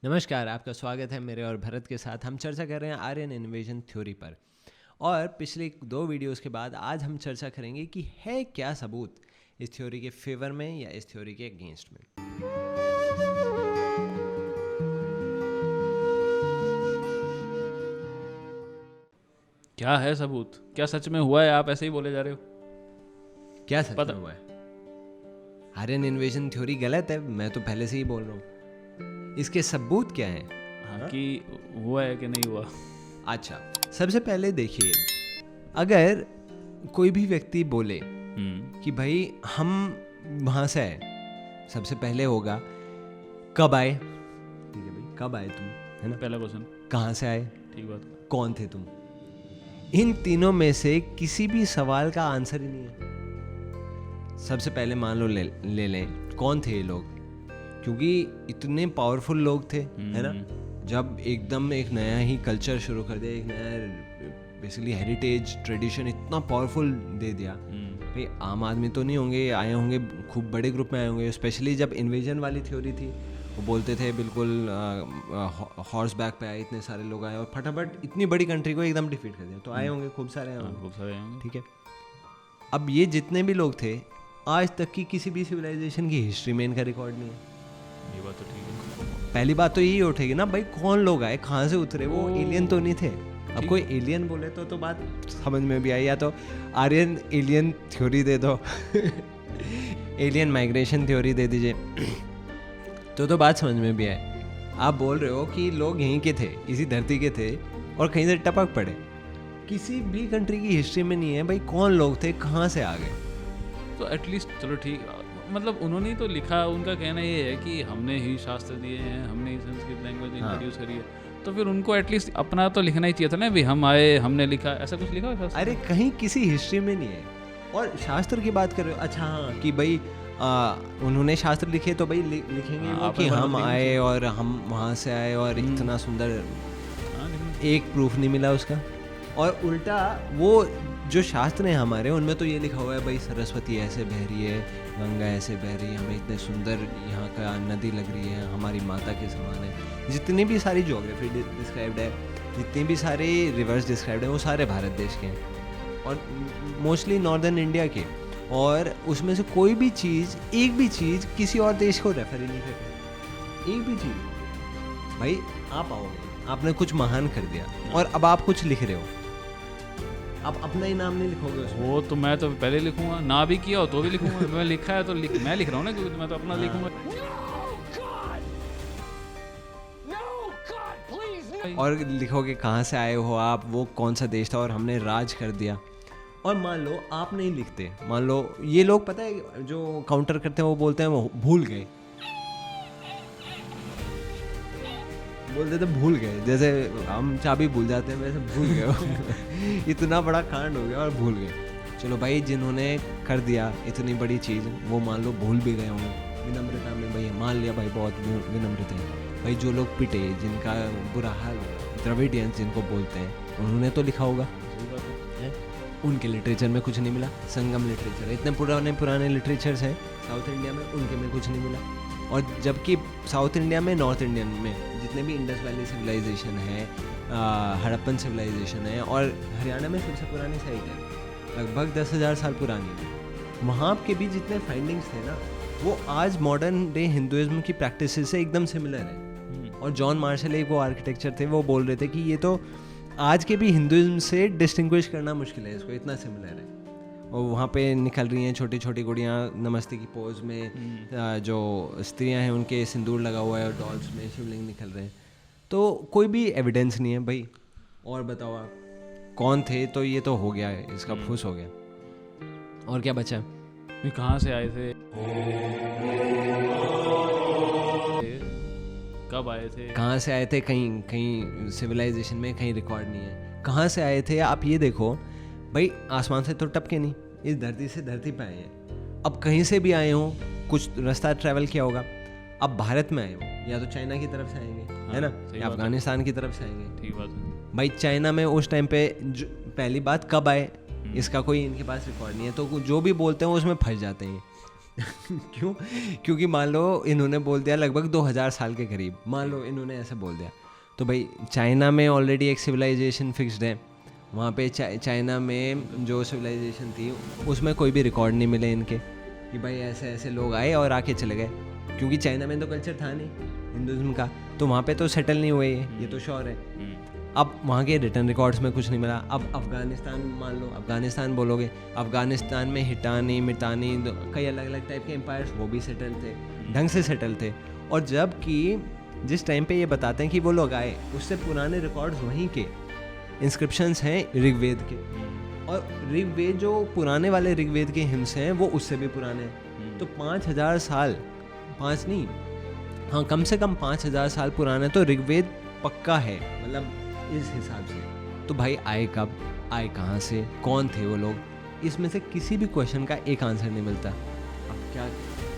नमस्कार, आपका स्वागत है मेरे और भरत के साथ। हम चर्चा कर रहे हैं आर्यन इन्वेजन थ्योरी पर। और पिछले 2 वीडियोस के बाद आज हम चर्चा करेंगे कि है क्या सबूत इस थ्योरी के फेवर में या इस थ्योरी के अगेंस्ट में। क्या है सबूत? क्या सच में हुआ है? आप ऐसे ही बोले जा रहे हो। क्या सच में हुआ है? आर्यन इन्वेजन थ्योरी गलत है, मैं तो पहले से ही बोल रहा हूँ। इसके सबूत क्या हैं? हाँ, कि हुआ है कि नहीं हुआ। अच्छा, सबसे पहले देखिए, अगर कोई भी व्यक्ति बोले कि भाई हम वहाँ से आए, सबसे पहले होगा कब आए। ठीक है भाई, कब आए तुम, है ना? पहला क्वेश्चन। कहाँ से आए, ठीक बात। कौन थे तुम। इन तीनों में से किसी भी सवाल का आंसर ही नहीं है। सबसे पहले मान लो ले लें कौन थे ये लोग, क्योंकि इतने पावरफुल लोग थे, है ना? जब एकदम एक नया ही कल्चर शुरू कर दिया, एक नया बेसिकली हेरिटेज ट्रेडिशन इतना पावरफुल दे दिया। भाई आम आदमी तो नहीं होंगे, आए होंगे खूब बड़े ग्रुप में आए होंगे। स्पेशली जब इन्वेजन वाली थ्योरी थी, वो बोलते थे बिल्कुल हॉर्स बैक पे आए, इतने सारे लोग आए और फटाफट इतनी बड़ी कंट्री को एकदम डिफीट कर दिया। तो आए होंगे, खूब सारे आए होंगे, ठीक है। अब ये जितने भी लोग थे, आज तक की किसी भी सिविलाइजेशन की हिस्ट्री में इनका रिकॉर्ड नहीं है। ये बात तो ठीक है। पहली बात तो यही उठेगी ना, भाई कौन लोग आए, कहाँ से उतरे, वो एलियन तो नहीं थे। अब कोई एलियन बोले तो बात समझ में भी आई, या तो आर्यन एलियन थ्योरी दे दो एलियन माइग्रेशन थ्योरी दे दीजिए तो बात समझ में भी आए। आप बोल रहे हो कि लोग यहीं के थे, इसी धरती के थे और कहीं से टपक पड़े। किसी भी कंट्री की हिस्ट्री में नहीं है भाई कौन लोग थे, कहाँ से आ गए। तो एटलीस्ट चलो ठीक, मतलब उन्होंने तो लिखा, उनका कहना ये है कि हमने ही शास्त्र दिए हैं, हमने ही संस्कृत लैंग्वेज इंट्रोड्यूस करी है, तो फिर उनको एटलीस्ट अपना तो लिखना ही चाहिए था ना, भी हम आए, हमने लिखा, ऐसा कुछ लिखा है? अरे कहीं किसी हिस्ट्री में नहीं है। और शास्त्र की बात कर रहे हो, अच्छा हाँ, कि भाई उन्होंने शास्त्र लिखे तो भाई लिखेंगे वो कि हम आए और हम वहाँ से आए और इतना सुंदर, एक प्रूफ नहीं मिला उसका। और उल्टा वो जो शास्त्र हैं हमारे, उनमें तो ये लिखा हुआ है भाई सरस्वती ऐसे बह रही है, गंगा ऐसे बह रही है, हमें इतने सुंदर यहाँ का नदी लग रही है, हमारी माता के समान है। जितनी भी सारी ज्योग्राफी डिस्क्राइब्ड है, जितनी भी सारे रिवर्स डिस्क्राइब्ड हैं, वो सारे भारत देश के हैं और मोस्टली नॉर्दर्न इंडिया के। और उसमें से कोई भी चीज़, एक भी चीज़ किसी और देश को रेफर ही नहीं करती। एक भी चीज़। भाई आप आओगे, आपने कुछ महान कर दिया और अब आप कुछ लिख रहे हो, आप अपना ही नाम नहीं लिखोगे उसमें। वो तो मैं तो पहले लिखूंगा, ना भी किया हो तो भी लिखूंगा। मैं लिखा है तो मैं लिख रहा हूँ ना, क्योंकि मैं तो अपना लिखूंगा। और लिखोगे कहाँ से आए हो आप, वो कौन सा देश था और हमने राज कर दिया। और मान लो आप नहीं लिखते, मान लो ये लोग, पता है जो काउंटर करते हैं वो बोलते हैं वो भूल गए, बोलते थे भूल गए, जैसे हम चाबी भूल जाते हैं वैसे भूल गए इतना बड़ा कांड हो गया और भूल गए। चलो भाई, जिन्होंने कर दिया इतनी बड़ी चीज़, वो मान लो भूल भी गए होंगे विनम्रता में, भाई मान लिया भाई बहुत विनम्र थे। भाई जो लोग पिटे, जिनका बुरा हाल, द्रविडियंस जिनको बोलते हैं, उन्होंने तो लिखा होगा। उनके लिटरेचर में कुछ नहीं मिला। संगम लिटरेचर है, इतने पुराने लिटरेचर्स हैं साउथ इंडिया में, उनके में कुछ नहीं मिला। और जबकि साउथ इंडिया में, नॉर्थ इंडियन में जितने भी इंडस वैली सिविलाइजेशन है, हड़प्पन सिविलाइजेशन है, और हरियाणा में सबसे पुरानी साइट है, लगभग 10,000 साल पुरानी है। वहाँ के भी जितने फाइंडिंग्स थे ना, वो आज मॉडर्न डे हिंदुइज्म की प्रैक्टिस से एकदम सिमिलर है। और जॉन मार्शल, एक वो आर्किटेक्चर थे, वो बोल रहे थे कि ये तो आज के भी हिंदुइज्म से डिस्टिंग्विश करना मुश्किल है, इसको इतना सिमिलर है। और वहाँ पे निकल रही हैं छोटी छोटी गुड़ियाँ नमस्ते की पोज में, जो स्त्रियाँ हैं उनके सिंदूर लगा हुआ है, और डॉल्स में शिवलिंग निकल रहे हैं। तो कोई भी एविडेंस नहीं है भाई। और बताओ आप कौन थे, तो ये तो हो गया है, इसका फूस हो गया। और क्या बचा? कहाँ से आए थे, कब आए थे, कहाँ से आए थे, कहीं सिविलाइजेशन में कहीं रिकॉर्ड नहीं है। कहाँ से आए थे आप ये देखो भाई, आसमान से तो टपके नहीं, इस धरती से धरती पे आए हैं। अब कहीं से भी आए हो, कुछ रास्ता ट्रैवल किया होगा। अब भारत में आए हो, या तो चाइना की तरफ से आएंगे, है ना, या अफगानिस्तान की तरफ से आएंगे। ठीक बात है भाई चाइना में उस टाइम पे पहली बात कब आए, इसका कोई इनके पास रिकॉर्ड नहीं है, तो जो भी बोलते हैं उसमें फंस जाते हैं। क्यों? क्योंकि मान लो इन्होंने बोल दिया लगभग 2000 साल के करीब, मान लो इन्होंने ऐसे बोल दिया, तो भाई चाइना में ऑलरेडी एक सिविलाइजेशन फिक्स्ड है, वहाँ पे चाइना में जो सिविलाइजेशन थी उसमें कोई भी रिकॉर्ड नहीं मिले इनके कि भाई ऐसे ऐसे लोग आए और आके चले गए, क्योंकि चाइना में तो कल्चर था नहीं हिंदुज़म का, तो वहाँ पे तो सेटल नहीं हुए ये तो श्योर है। अब वहाँ के रिटर्न रिकॉर्ड्स में कुछ नहीं मिला। अब अफ़गानिस्तान मान लो, अफ़गानिस्तान बोलोगे, अफ़गानिस्तान में हिटानी मिटानी कई अलग अलग टाइप के एम्पायर्स वो भी सेटल थे, ढंग से सेटल थे, और जबकि जिस टाइम पे ये बताते हैं कि वो लोग आए उससे पुराने रिकॉर्ड्स वहीं के इंस्क्रिप्शंस हैं ऋग्वेद के, और ऋग्वेद जो पुराने वाले ऋग्वेद के हिम्स हैं वो उससे भी पुराने हैं। तो 5000 साल, 5 नहीं, हाँ कम से कम 5000 साल पुराना तो ऋग्वेद पक्का है, मतलब इस हिसाब से। तो भाई आए कब, आए कहाँ से, कौन थे वो लोग, इसमें से किसी भी क्वेश्चन का एक आंसर नहीं मिलता।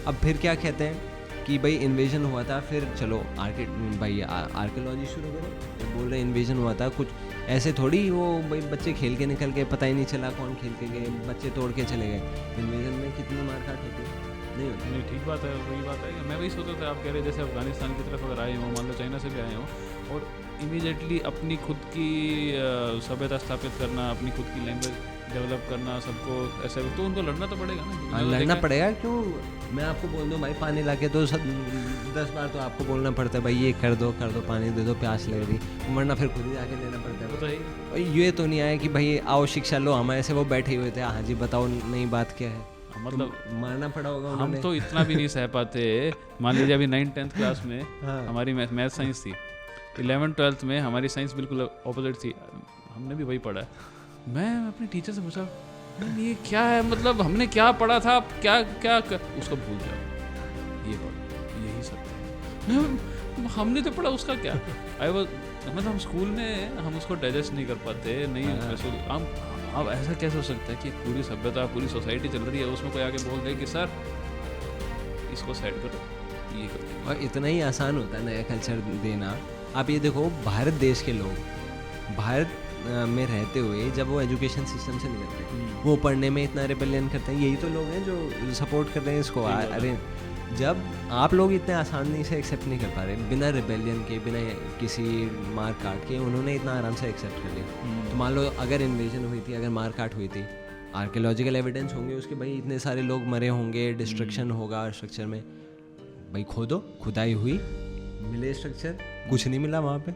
अब फिर क्या कहते हैं कि भाई इन्वेजन हुआ था, फिर चलो आर्कियोलॉजी शुरू करो, तो बोल रहे इन्वेजन हुआ था, कुछ ऐसे थोड़ी वो भाई बच्चे खेल के निकल गए, पता ही नहीं चला कौन खेल के गए, बच्चे तोड़ के चले गए। इन्वेजन में कितनी मार काट होती है, नहीं होती। नहीं ठीक बात है, वही बात है। मैं वही सोच रहा था, आप कह रहे जैसे अफगानिस्तान की तरफ अगर आए हों, मान लो चाइना से भी आए हों, और इमीडिएटली अपनी खुद की सभ्यता स्थापित करना, अपनी खुद की लैंग्वेज डेवलप करना, सबको ऐसे, तो उनको लड़ना तो पड़ेगा ना। लड़ना पड़ेगा क्यों? मैं आपको बोल दूं भाई पानी लाके तो 10 बार तो आपको बोलना पड़ता है भाई ये कर दो पानी दे दो, प्यास लग रही, वरना फिर खुद ही आके लेना पड़ता है। वो तो है। ये तो नहीं आया कि भाई आओ शिक्षा लो, हमारे से वो बैठे हुए थे, हाँ जी बताओ नई बात क्या है, मतलब तो मारना पड़ा होगा हम उन्होंने। तो इतना भी नहीं सह पाते। मान लीजिए अभी 9th-10th क्लास में हमारी मैथ साइंस थी, 11th-12th में हमारी साइंस बिल्कुल ऑपोजिट थी, हमने भी वही पढ़ा है। मैं अपने टीचर से पूछा ये क्या है, मतलब हमने क्या पढ़ा था, क्या क्या उसको भूल जाओ, ये पढ़ो, यही सत्य है। हमने तो पढ़ा, उसका क्या। मतलब हम स्कूल में हम उसको डाइजेस्ट नहीं कर पाते, नहीं हम अब ऐसा कैसे हो सकता है कि पूरी सभ्यता, पूरी सोसाइटी चल रही है, उसमें कोई आके बोल दे कि सर इसको सेट करो, ये करो। और इतना ही आसान होता है नया कल्चर देना। आप ये देखो, भारत देश के लोग भारत में रहते हुए जब वो एजुकेशन सिस्टम से निकलते हैं, वो पढ़ने में इतना रिबेलियन करते हैं, यही तो लोग हैं जो सपोर्ट कर रहे हैं इसको। अरे जब आप लोग इतने आसानी से एक्सेप्ट नहीं कर पा रहे, बिना रिबेलियन के, बिना किसी मार काट के, उन्होंने इतना आराम से एक्सेप्ट कर लिया। तो मान लो अगर इन्वेजन हुई थी, अगर मार काट हुई थी, आर्कियोलॉजिकल एविडेंस होंगे उसके, भाई इतने सारे लोग मरे होंगे, डिस्ट्रक्शन होगा स्ट्रक्चर में, भाई खोदो, खुदाई हुई, मिले स्ट्रक्चर, कुछ नहीं मिला वहाँ पे,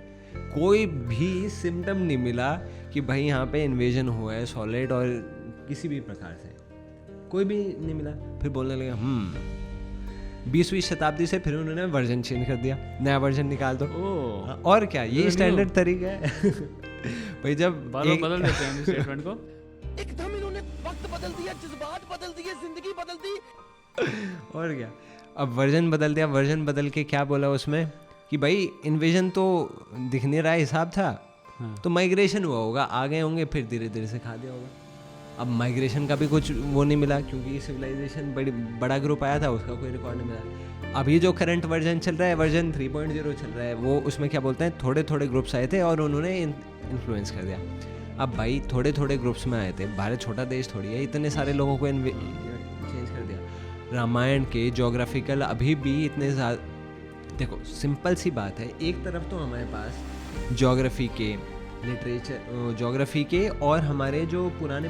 कोई भी सिम्टम नहीं मिला कि भाई यहाँ पे इन्वेजन हुआ है सॉलिड और किसी भी प्रकार से, कोई भी नहीं मिला। फिर बोलने लगा 20वीं शताब्दी से फिर उन्होंने वर्जन चेंज कर दिया, नया वर्जन निकाल दो। और क्या, ये स्टैंडर्ड तरीका है। भाई जब बदल देते हैं स्टेटमेंट को, एकदम इन्होंने वक्त बदल दिया, जज्बात बदल दिए, जिंदगी बदल दी। और क्या, अब वर्जन बदल दिया, वर्जन बदल के क्या बोला उसमें कि भाई इन्वेजन तो दिख नहीं रहा हिसाब था, तो माइग्रेशन हुआ होगा, आ गए होंगे, फिर धीरे धीरे से खा दिया होगा। अब माइग्रेशन का भी कुछ वो नहीं मिला, क्योंकि सिविलाइजेशन बड़ा ग्रुप आया था, उसका कोई रिकॉर्ड नहीं मिला। अभी जो करंट वर्जन चल रहा है, वर्जन 3.0 चल रहा है, वो उसमें क्या बोलते हैं, थोड़े थोड़े ग्रुप्स आए थे और उन्होंने इन्फ्लुएंस कर दिया। अब भाई थोड़े थोड़े ग्रुप्स में आए थे, भारत छोटा देश थोड़ी है, इतने सारे लोगों को चेंज कर दिया। रामायण के जोग्राफिकल अभी भी इतने ज़्यादा, देखो सिंपल सी बात है, एक तरफ तो हमारे पास जोग्राफी के, लिटरेचर, जोग्राफी के और हमारे जो पुराने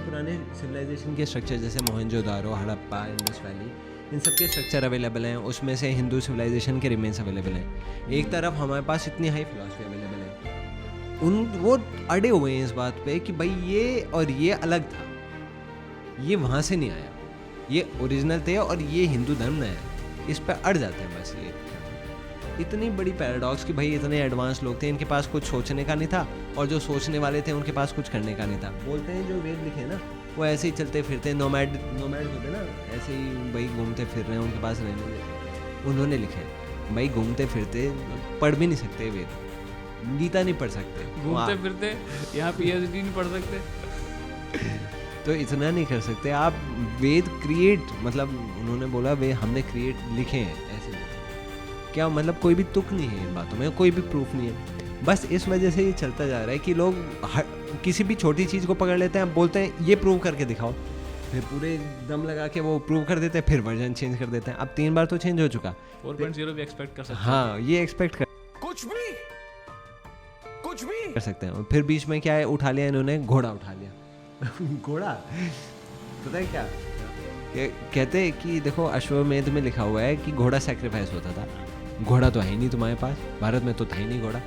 सिविलाइजेशन के स्ट्रक्चर जैसे मोहनजोदारो, हड़प्पा, इंडस वैली, इन सब के स्ट्रक्चर अवेलेबल हैं, उसमें से हिंदू सिविलाइजेशन के रिमेन्स अवेलेबल हैं। एक तरफ हमारे पास इतनी हाई फिलॉसफी अवेलेबल है, वो अड़े हुए हैं इस बात पे कि भाई ये और ये अलग था, ये वहाँ से नहीं आया, ये ओरिजिनल थे और ये हिंदू धर्म नया है, इस पर अड़ जाते हैं बस। ये इतनी बड़ी पैराडॉक्स कि भाई इतने एडवांस लोग थे, इनके पास कुछ सोचने का नहीं था, और जो सोचने वाले थे उनके पास कुछ करने का नहीं था। बोलते हैं जो वेद लिखे ना, वो ऐसे ही चलते फिरते नोमैड होते ना, ऐसे ही भाई घूमते फिर रहे हैं, उनके पास रहने, उन्होंने लिखे भाई घूमते फिरते, पढ़ भी नहीं सकते वेद, गीता नहीं पढ़ सकते, घूमते फिरते यहाँ PhD नहीं पढ़ सकते, तो इतना नहीं कर सकते आप। वेद क्रिएट, मतलब उन्होंने बोला वे हमने क्रिएट लिखे हैं, ऐसे क्या मतलब, कोई भी तुक नहीं है इन बातों में, कोई भी प्रूफ नहीं है। बस इस वजह से ये चलता जा रहा है कि लोग किसी भी छोटी चीज़ को पकड़ लेते हैं, बोलते हैं ये प्रूव करके दिखाओ, फिर पूरे दम लगा के वो प्रूव कर देते हैं, फिर वर्जन चेंज कर देते हैं। अब 3 बार तो चेंज हो चुका। 4.0 भी एक्सपेक्ट कर सकते हैं। हाँ, ये एक्सपेक्ट कुछ भी कर सकते हैं। फिर बीच में क्या है, उठा लिया इन्होंने, घोड़ा उठा लिया। घोड़ा पता है क्या कहते हैं कि देखो अश्वमेध में लिखा हुआ है कि घोड़ा सैक्रिफाइस होता था। घोड़ा तो है ही नहीं तुम्हारे पास, भारत में तो था ही नहीं घोड़ा,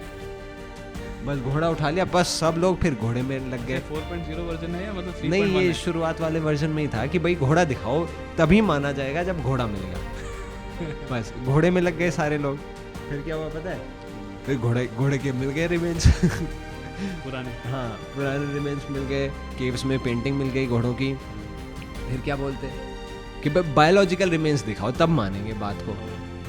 बस घोड़ा उठा लिया, बस सब लोग फिर घोड़े में लग गए। 4.0 वर्जन है या मतलब 3.1 नहीं, ये है? शुरुआत वाले वर्जन में ही था कि भाई घोड़ा दिखाओ तभी माना जाएगा जब घोड़ा मिलेगा। बस घोड़े में लग गए सारे लोग। फिर क्या हुआ पता है, फिर घोड़े के मिल गए रिमेन्स। पुराने। हाँ, पुराने रिमेन्स मिल गए, केव्स में पेंटिंग मिल गई घोड़ों की। फिर क्या बोलते हैं कि बायोलॉजिकल रिमेन्स दिखाओ तब मानेंगे बात को।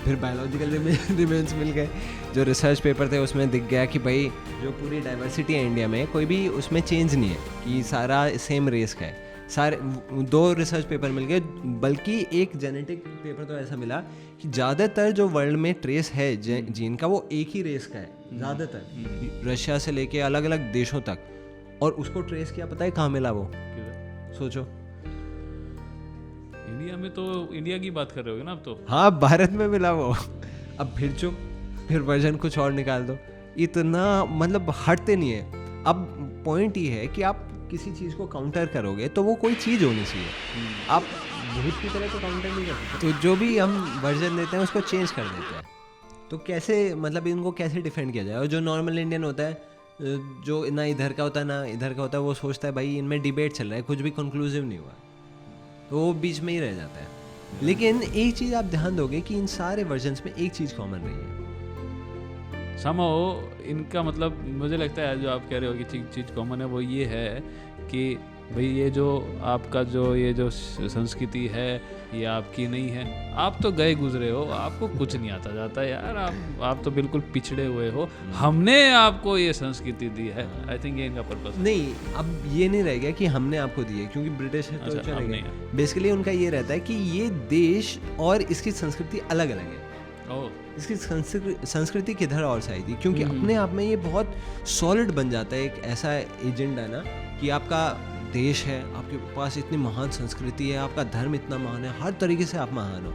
फिर बायोलॉजिकल रिमेन्स मिल गए, जो रिसर्च पेपर थे उसमें दिख गया कि भाई जो पूरी डाइवर्सिटी है इंडिया में, कोई भी उसमें चेंज नहीं है कि सारा सेम रेस का है। सारे 2 रिसर्च पेपर मिल गए, बल्कि एक जेनेटिक पेपर तो ऐसा मिला कि ज़्यादातर जो वर्ल्ड में ट्रेस है जीन का वो एक ही रेस का है ज़्यादातर, रशिया से लेके अलग अलग देशों तक। और उसको ट्रेस किया पता है कहाँ मिला वो, सोचो। इंडिया में तो इंडिया की बात कर रहे हो ना अब तो। हाँ, भारत में मिला वो। अब फिर चुप, फिर वर्जन कुछ और निकाल दो। इतना मतलब हटते नहीं है। अब पॉइंट ये है कि आप किसी चीज़ को काउंटर करोगे तो वो कोई चीज़ होनी चाहिए। आप भूत की तरह तो काउंटर नहीं कर सकते। तो जो भी हम वर्जन देते हैं उसको चेंज कर देते हैं। तो कैसे मतलब इनको कैसे डिफेंड किया जाए? और जो नॉर्मल इंडियन होता है, जो ना इधर का होता है ना इधर का होता है, वो सोचता है भाई इनमें डिबेट चल रहा है, कुछ भी कंक्लूसिव नहीं हुआ, तो वो बीच में ही रह जाता है। लेकिन एक चीज़ आप ध्यान दोगे कि इन सारे वर्जन्स में एक चीज़ कॉमन रही है। समझो इनका मतलब मुझे लगता है जो आप कह रहे हो कि चीज़ कॉमन है, वो ये है कि भाई ये जो आपका ये जो संस्कृति है ये आपकी नहीं है। आप तो गए गुजरे हो, आपको कुछ नहीं आता जाता यार, आप तो बिल्कुल पिछड़े हुए हो। हमने आपको ये संस्कृति दी है। आई थिंक ये इनका पर्पस नहीं, अब ये नहीं रह गया कि हमने आपको दी है, क्योंकि ब्रिटिश है तो चले गए। बेसिकली उनका ये रहता है कि ये देश और इसकी संस्कृति अलग अलग है। इसकी संस्कृति किधर और से आई थी, क्योंकि अपने आप में ये बहुत सॉलिड बन जाता है। एक ऐसा एजेंडा ना कि आपका देश है, आपके पास इतनी महान संस्कृति है, आपका धर्म इतना महान है, हर तरीके से आप महान हो,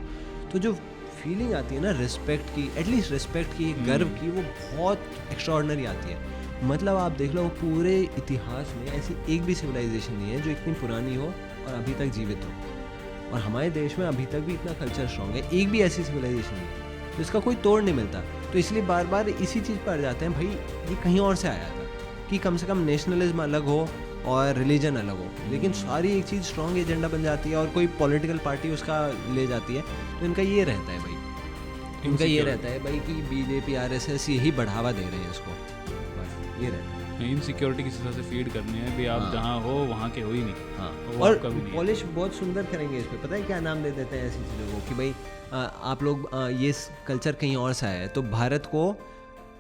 तो जो फीलिंग आती है ना रिस्पेक्ट की, एटलीस्ट रिस्पेक्ट की, गर्व की, वो बहुत एक्स्ट्राऑर्डिनरी आती है। मतलब आप देख लो पूरे इतिहास में ऐसी एक भी सिविलाइजेशन नहीं है जो इतनी पुरानी हो और अभी तक जीवित हो। और हमारे देश में अभी तक भी इतना कल्चर स्ट्रॉन्ग है, एक भी ऐसी सिविलाइजेशन नहीं है तो इसका कोई तोड़ नहीं मिलता। तो इसलिए बार बार इसी चीज़ पर जाते हैं, भाई ये कहीं और से आया था, कि कम से कम नेशनलिज्म अलग हो और रिलीजन अलग हो, लेकिन सारी एक चीज़ स्ट्रॉन्ग एजेंडा बन जाती है और कोई पॉलिटिकल पार्टी उसका ले जाती है। तो इनका ये रहता है भाई, इनका ये रहता है भाई कि बीजेपी RSS यही बढ़ावा दे रहे हैं इसको, बस ये रहता है। इनसिक्योरिटी किसी तरह से फीड करनी है भी आप जहाँ हो वहाँ के हो ही नहीं। हाँ, और पॉलिश बहुत सुंदर करेंगे इस पे, पता है क्या नाम दे देते हैं ऐसी चीज़ों को कि भाई आप लोग ये कल्चर कहीं और से आया है, तो भारत को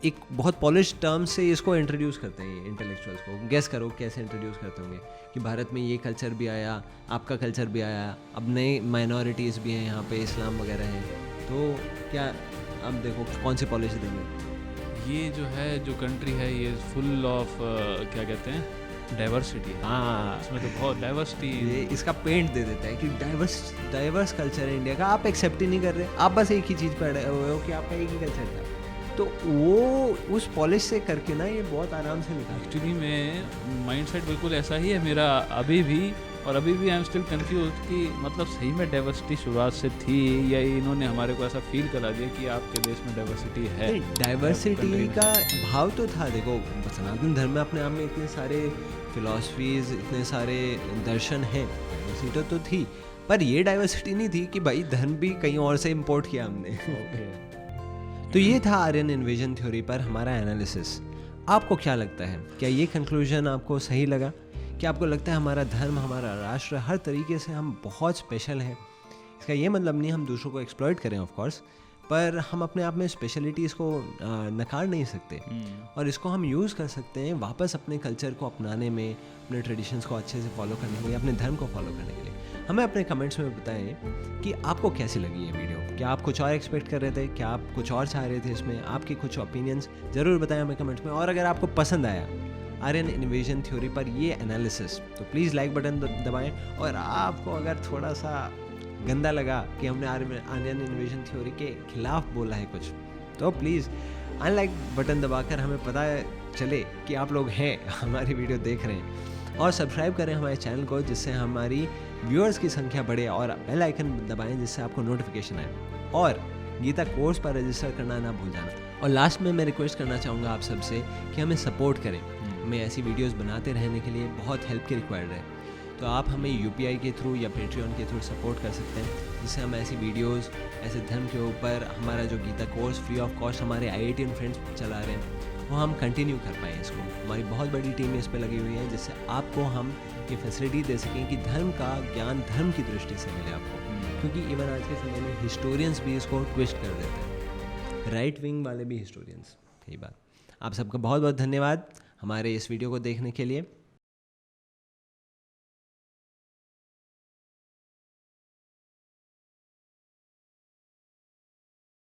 एक बहुत पॉलिश टर्म से इसको इंट्रोड्यूस करते हैं इंटेलेक्चुअल्स को। गेस करो कैसे इंट्रोड्यूस करते होंगे कि भारत में ये कल्चर भी आया, आपका कल्चर भी आया, अब नए माइनॉरिटीज़ भी हैं यहाँ पे, इस्लाम वगैरह है, तो क्या अब देखो कौन सी पॉलिसी देंगे। ये जो है जो कंट्री है ये फुल ऑफ क्या कहते हैं डाइवर्सिटी है। हाँ, इसमें तो बहुत डाइवर्सिटी, ये इसका पेंट दे देता है कि डाइवर्स कल्चर है इंडिया का, आप एक्सेप्ट ही नहीं कर रहे, आप बस एक ही चीज़ पढ़ रहे हो कि आपका एक ही कल्चर था। तो वो उस पॉलिश से करके ना ये बहुत आराम से निकाल। एक्चुअली में माइंडसेट बिल्कुल ऐसा ही है मेरा अभी भी, और अभी भी आई एम स्टिल कंफ्यूज कि मतलब सही में डाइवर्सिटी शुरुआत से थी या इन्होंने हमारे को ऐसा फील करा दिया कि आपके देश में डाइवर्सिटी है। डाइवर्सिटी का भाव तो था, देखो सनातन धर्म में अपने आप में इतने सारे फिलॉसफीज, इतने सारे दर्शन हैं, डाइवर्सिटी तो थी, पर ये डाइवर्सिटी नहीं थी कि भाई धर्म भी कहीं और से इम्पोर्ट किया हमने। तो ये था आर्यन इन्वेजन थ्योरी पर हमारा एनालिसिस। आपको क्या लगता है, क्या ये कंक्लूजन आपको सही लगा? क्या आपको लगता है हमारा धर्म, हमारा राष्ट्र, हर तरीके से हम बहुत स्पेशल हैं? इसका ये मतलब नहीं हम दूसरों को एक्सप्लॉइट करें ऑफ कोर्स, पर हम अपने आप में स्पेशलिटीज़ को नकार नहीं सकते और इसको हम यूज़ कर सकते हैं वापस अपने कल्चर को अपनाने में, अपने ट्रेडिशंस को अच्छे से फॉलो करने के लिए, अपने धर्म को फॉलो करने के लिए। हमें अपने कमेंट्स में बताएं कि आपको कैसी लगी ये वीडियो, क्या आप कुछ और एक्सपेक्ट कर रहे थे, क्या आप कुछ और चाह रहे थे इसमें, आपके कुछ ओपिनियंस ज़रूर बताएं हमें कमेंट्स में। और अगर आपको पसंद आया आर्यन इन्वेजन थ्योरी पर ये एनालिसिस, तो प्लीज़ लाइक बटन दबाएं। और आपको अगर थोड़ा सा गंदा लगा कि हमने आर्यन इन्वेजन थ्योरी के खिलाफ बोला है कुछ, तो प्लीज़ अनलाइक बटन दबाकर हमें पता चले कि आप लोग हैं, हमारी वीडियो देख रहे हैं। और सब्सक्राइब करें हमारे चैनल को, जिससे हमारी व्यूअर्स की संख्या बढ़े, और बेल आइकन दबाएं जिससे आपको नोटिफिकेशन आए। और गीता कोर्स पर रजिस्टर करना ना भूल जाना। और लास्ट में मैं रिक्वेस्ट करना चाहूँगा आप सबसे कि हमें सपोर्ट करें। हमें ऐसी वीडियोस बनाते रहने के लिए बहुत हेल्प की रिक्वायर्ड है, तो आप हमें UPI के थ्रू या पेट्रियन के थ्रू सपोर्ट कर सकते हैं, जिससे हम ऐसी वीडियोस ऐसे धर्म के ऊपर हमारा जो Gita course free of cost हमारे IITian फ्रेंड्स चला रहे हैं, वो हम कंटिन्यू कर पाएँ इसको। हमारी बहुत बड़ी टीम इस पर लगी हुई है, जिससे आपको हम ये फैसिलिटी दे सकें कि धर्म का ज्ञान धर्म की दृष्टि से मिले आपको। क्योंकि इवन आज के समय में हिस्टोरियंस भी इसको ट्विस्ट कर देते हैं, राइट विंग वाले भी हिस्टोरियंस। यही बात। आप सबका बहुत बहुत धन्यवाद हमारे इस वीडियो को देखने के लिए।